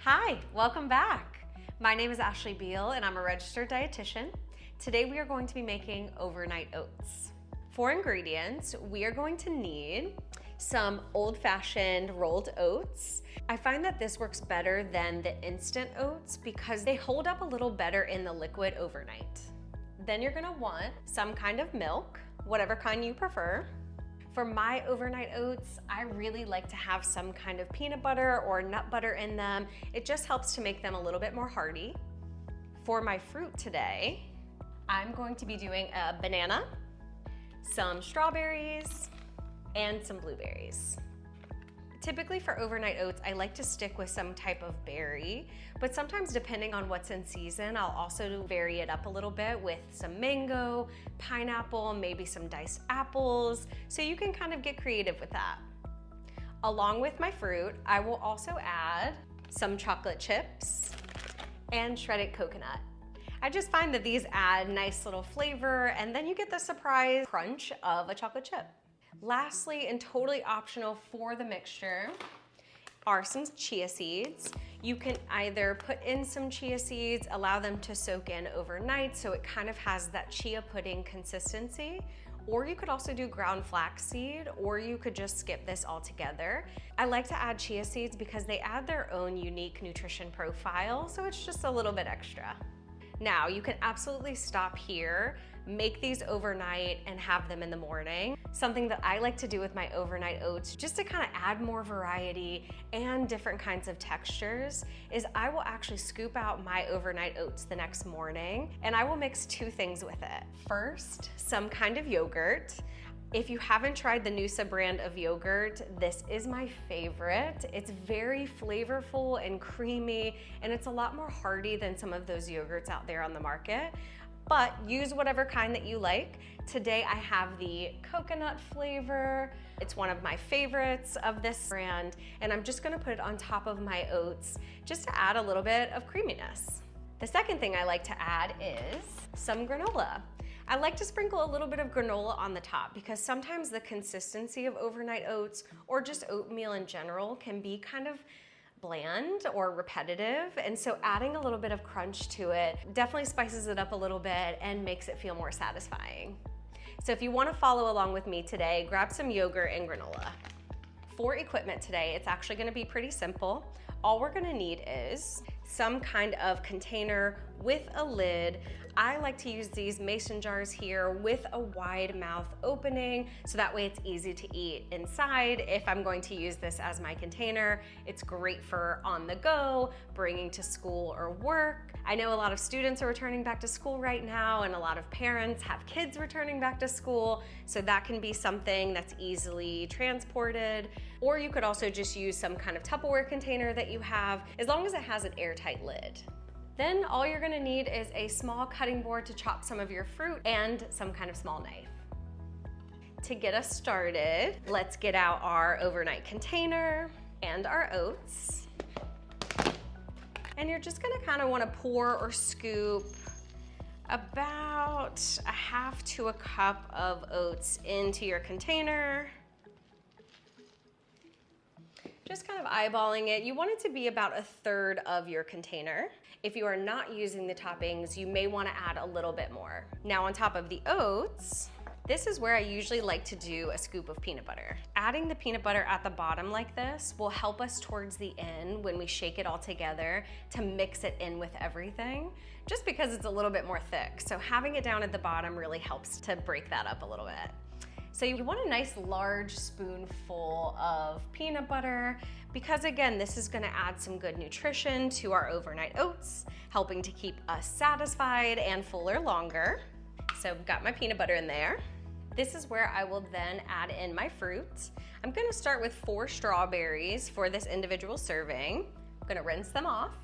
Hi, welcome back. My name is Ashley Beal and I'm a registered dietitian. Today we are going to be making overnight oats. For ingredients, we are going to need some old-fashioned rolled oats. I find that this works better than the instant oats because they hold up a little better in the liquid overnight. Then you're gonna want some kind of milk, whatever kind you prefer. For my overnight oats, I really like to have some kind of peanut butter or nut butter in them. It just helps to make them a little bit more hearty. For my fruit today, I'm going to be doing a banana, some strawberries, and some blueberries. Typically for overnight oats, I like to stick with some type of berry, but sometimes depending on what's in season, I'll also vary it up a little bit with some mango, pineapple, maybe some diced apples, so you can kind of get creative with that. Along with my fruit, I will also add some chocolate chips and shredded coconut. I just find that these add nice little flavor, and then you get the surprise crunch of a chocolate chip. Lastly, and totally optional for the mixture, are some chia seeds. You can either put in some chia seeds, allow them to soak in overnight so it kind of has that chia pudding consistency, or you could also do ground flaxseed, or you could just skip this altogether. I like to add chia seeds because they add their own unique nutrition profile, so it's just a little bit extra. Now, you can absolutely stop here, make these overnight and have them in the morning. Something that I like to do with my overnight oats, just to kind of add more variety and different kinds of textures, is I will actually scoop out my overnight oats the next morning and I will mix two things with it. First, some kind of yogurt. If you haven't tried the Noosa brand of yogurt, this is my favorite. It's very flavorful and creamy, and it's a lot more hearty than some of those yogurts out there on the market. But use whatever kind that you like. Today I have the coconut flavor. It's one of my favorites of this brand, and I'm just gonna put it on top of my oats just to add a little bit of creaminess. The second thing I like to add is some granola. I like to sprinkle a little bit of granola on the top because sometimes the consistency of overnight oats or just oatmeal in general can be kind of bland or repetitive, and so adding a little bit of crunch to it definitely spices it up a little bit and makes it feel more satisfying. So if you want to follow along with me today, grab some yogurt and granola. For equipment today, it's actually going to be pretty simple. All we're going to need is some kind of container with a lid. I like to use these mason jars here with a wide mouth opening so that way it's easy to eat inside. If I'm going to use this as my container, it's great for on the go, bringing to school or work. I know a lot of students are returning back to school right now, and a lot of parents have kids returning back to school, so that can be something that's easily transported. Or you could also just use some kind of Tupperware container that you have, as long as it has an airtight lid. Then all you're gonna need is a small cutting board to chop some of your fruit and some kind of small knife. To get us started, let's get out our overnight container and our oats. And you're just gonna kind of wanna pour or scoop about a half to a cup of oats into your container. Just kind of eyeballing it. You want it to be about a third of your container. If you are not using the toppings, you may want to add a little bit more. Now on top of the oats, this is where I usually like to do a scoop of peanut butter. Adding the peanut butter at the bottom like this will help us towards the end when we shake it all together to mix it in with everything, just because it's a little bit more thick. So having it down at the bottom really helps to break that up a little bit. So you want a nice large spoonful of peanut butter because again, this is gonna add some good nutrition to our overnight oats, helping to keep us satisfied and fuller longer. So I've got my peanut butter in there. This is where I will then add in my fruit. I'm gonna start with 4 strawberries for this individual serving. I'm gonna rinse them off.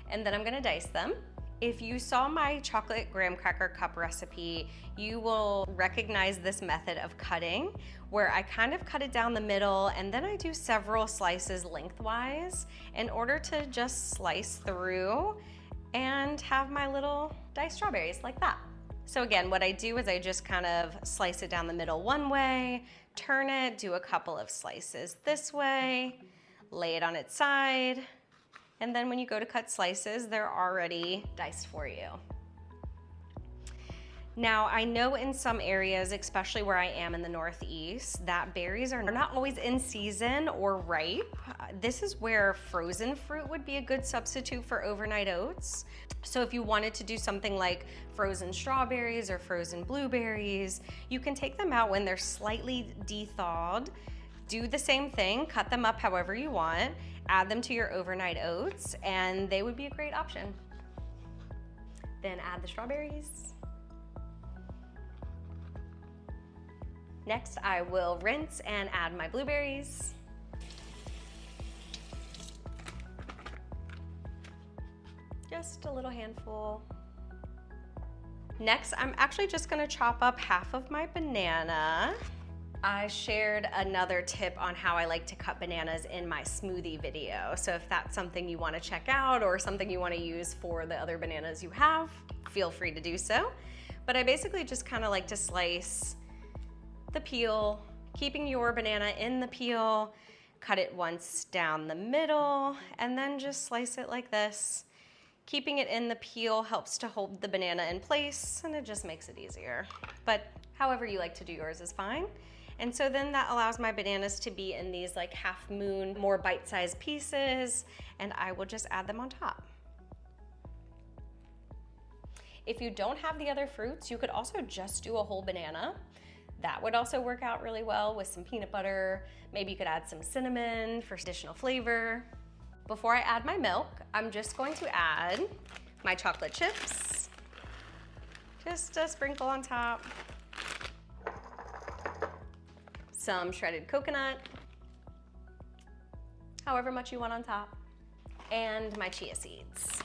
And then I'm gonna dice them. If you saw my chocolate graham cracker cup recipe, you will recognize this method of cutting where I kind of cut it down the middle and then I do several slices lengthwise in order to just slice through and have my little diced strawberries like that. So again, what I do is I just kind of slice it down the middle one way, turn it, do a couple of slices this way, lay it on its side, and then when you go to cut slices, they're already diced for you. Now, I know in some areas, especially where I am in the Northeast, that berries are not always in season or ripe. This is where frozen fruit would be a good substitute for overnight oats. So if you wanted to do something like frozen strawberries or frozen blueberries, you can take them out when they're slightly de-thawed, do the same thing, cut them up however you want, add them to your overnight oats, and they would be a great option. Then add the strawberries. Next, I will rinse and add my blueberries. Just a little handful. Next, I'm actually just gonna chop up half of my banana. I shared another tip on how I like to cut bananas in my smoothie video. So if that's something you wanna check out or something you wanna use for the other bananas you have, feel free to do so. But I basically just kinda like to slice the peel, keeping your banana in the peel, cut it once down the middle, and then just slice it like this. Keeping it in the peel helps to hold the banana in place, and it just makes it easier. But however you like to do yours is fine. And so then that allows my bananas to be in these like half moon, more bite-sized pieces, and I will just add them on top. If you don't have the other fruits, you could also just do a whole banana. That would also work out really well with some peanut butter. Maybe you could add some cinnamon for additional flavor. Before I add my milk, I'm just going to add my chocolate chips. Just a sprinkle on top. Some shredded coconut, however much you want on top, and my chia seeds.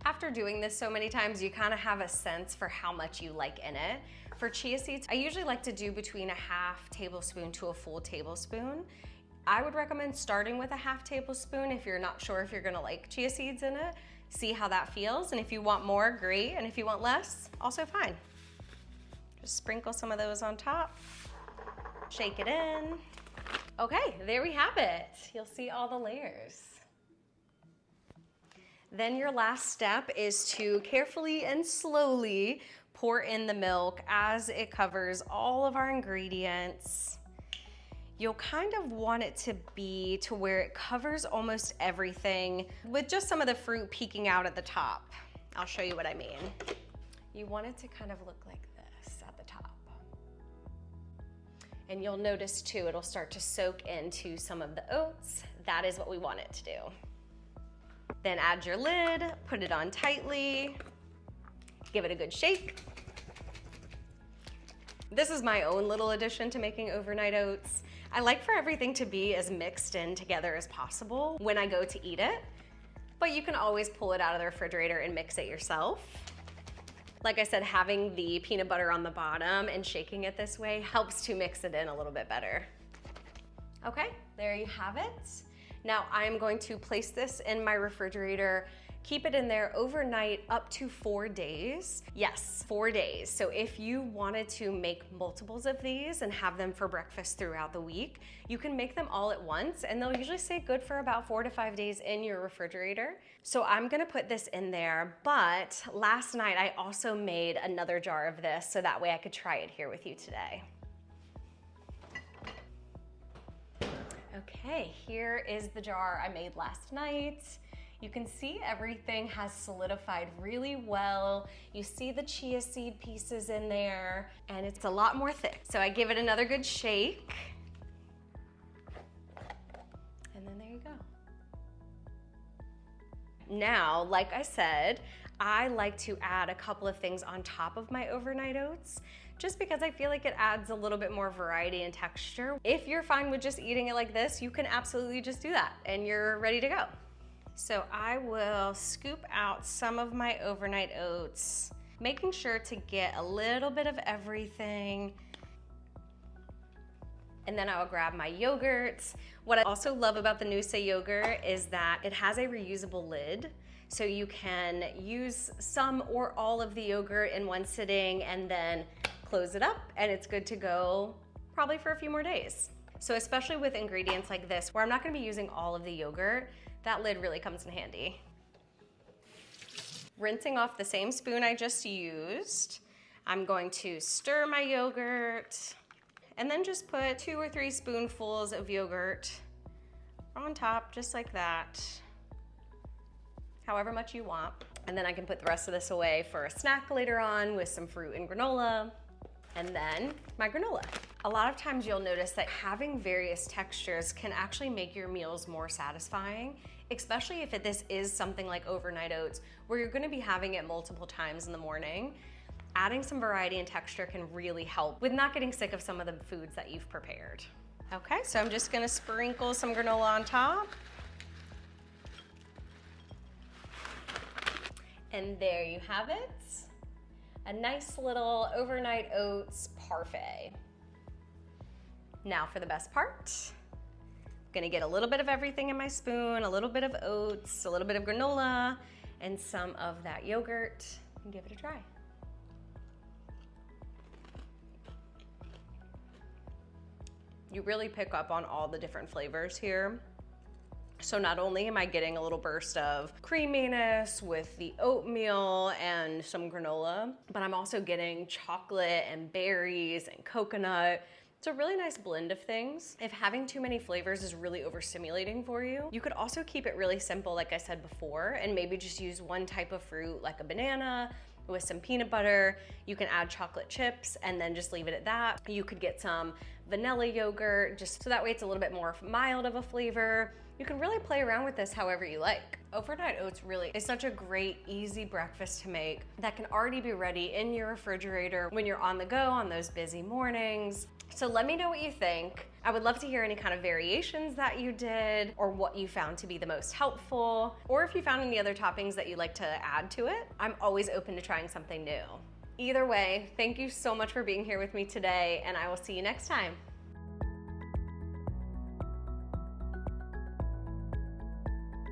After doing this so many times, you kind of have a sense for how much you like in it. For chia seeds, I usually like to do between a half tablespoon to a full tablespoon. I would recommend starting with a half tablespoon if you're not sure if you're gonna like chia seeds in it. See how that feels, and if you want more, great, and if you want less, also fine. Just sprinkle some of those on top, shake it in. Okay, there we have it. You'll see all the layers. Then your last step is to carefully and slowly pour in the milk as it covers all of our ingredients. You'll kind of want it to be to where it covers almost everything with just some of the fruit peeking out at the top. I'll show you what I mean. You want it to kind of look like this at the top. And you'll notice too, it'll start to soak into some of the oats. That is what we want it to do. Then add your lid, put it on tightly, give it a good shake. This is my own little addition to making overnight oats. I like for everything to be as mixed in together as possible when I go to eat it, but you can always pull it out of the refrigerator and mix it yourself. Like I said, having the peanut butter on the bottom and shaking it this way helps to mix it in a little bit better. Okay, there you have it. Now I'm going to place this in my refrigerator, keep it in there overnight up to 4 days. Yes, 4 days. So if you wanted to make multiples of these and have them for breakfast throughout the week, you can make them all at once, and they'll usually stay good for about 4 to 5 days in your refrigerator. So I'm gonna put this in there, but last night I also made another jar of this so that way I could try it here with you today. Okay, here is the jar I made last night. You can see everything has solidified really well. You see the chia seed pieces in there, and it's a lot more thick. So I give it another good shake. And then there you go. Now, like I said, I like to add a couple of things on top of my overnight oats, just because I feel like it adds a little bit more variety and texture. If you're fine with just eating it like this, you can absolutely just do that and you're ready to go. So I will scoop out some of my overnight oats, making sure to get a little bit of everything. And then I'll grab my yogurt. What I also love about the Noosa yogurt is that it has a reusable lid. So you can use some or all of the yogurt in one sitting and then close it up, and it's good to go probably for a few more days. So especially with ingredients like this, where I'm not gonna be using all of the yogurt, that lid really comes in handy. Rinsing off the same spoon I just used, I'm going to stir my yogurt and then just put 2 or 3 spoonfuls of yogurt on top, just like that, however much you want. And then I can put the rest of this away for a snack later on with some fruit and granola, and then my granola. A lot of times you'll notice that having various textures can actually make your meals more satisfying, especially if this is something like overnight oats, where you're gonna be having it multiple times in the morning. Adding some variety and texture can really help with not getting sick of some of the foods that you've prepared. Okay, so I'm just gonna sprinkle some granola on top. And there you have it. A nice little overnight oats parfait. Now for the best part. I'm gonna get a little bit of everything in my spoon, a little bit of oats, a little bit of granola, and some of that yogurt, and give it a try. You really pick up on all the different flavors here. So not only am I getting a little burst of creaminess with the oatmeal and some granola, but I'm also getting chocolate and berries and coconut. It's a really nice blend of things. If having too many flavors is really overstimulating for you, you could also keep it really simple, like I said before, and maybe just use one type of fruit, like a banana, with some peanut butter. You can add chocolate chips and then just leave it at that. You could get some vanilla yogurt, just so that way it's a little bit more mild of a flavor. You can really play around with this however you like. Overnight oats really is such a great, easy breakfast to make that can already be ready in your refrigerator when you're on the go on those busy mornings. So let me know what you think. I would love to hear any kind of variations that you did, or what you found to be the most helpful, or if you found any other toppings that you'd like to add to it. I'm always open to trying something new. Either way, thank you so much for being here with me today, and I will see you next time.